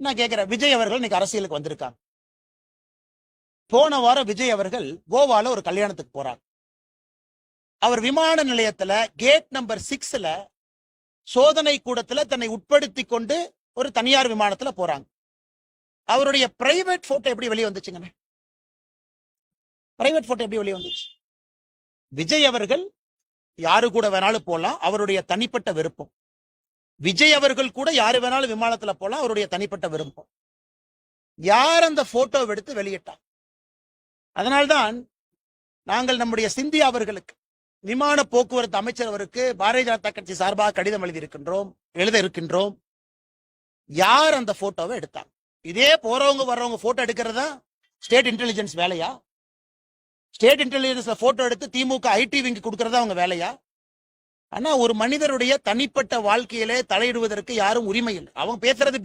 நான் கேட்கிறேன், விஜய் அவர்கள் இன்னைக்கு அரசியலுக்கு வந்திருக்காங்க. போன வாரம் விஜய் அவர்கள் கோவால ஒரு கல்யாணத்துக்கு போறாங்க. அவர் விமான நிலையத்துல கேட் நம்பர் 6ல சோதனை கூடத்துல தன்னை உட்படுத்தி கொண்டு ஒரு தனியார் விமானத்துல போறாங்க. அவருடைய பிரைவேட் போட்டோ எப்படி வெளியே வந்துச்சுங்க? பிரைவேட் போட்டோ எப்படி வெளியே வந்துச்சு? விஜய் அவர்கள் யாரு கூட வேணாலும் போலாம், அவருடைய தனிப்பட்ட விருப்பம். விஜய் அவர்கள் கூட யாரு வேணாலும் விமானத்துல போலாம், அவருடைய தனிப்பட்ட விருப்பம். யார் அந்த போட்டோ எடுத்து வெளியிட்டார்? அதனால்தான் நாங்கள் நம்முடைய சிந்தியா அவர்களுக்கு, விமான போக்குவரத்து அமைச்சர் அவருக்கு பாரதிய ஜனதா கட்சி சார்பாக கடிதம் எழுத இருக்கின்றோம். யார் அந்த போட்டோவை எடுத்தாங்க? இதே போறவங்க வர்றவங்க போட்டோ எடுக்கிறதா ஸ்டேட் இன்டெலிஜென்ஸ் வேலையா? ஸ்டேட் இன்டெலிஜென்ஸ்ல போட்டோ எடுத்து திமுக ஐடி விங்கு கொடுக்கறதா அவங்க வேலையா? ஆனா ஒரு மனிதருடைய தனிப்பட்ட வாழ்க்கையிலே தலையிடுவதற்கு யாரும் உரிமை இல்லை. அவங்க பேசுறது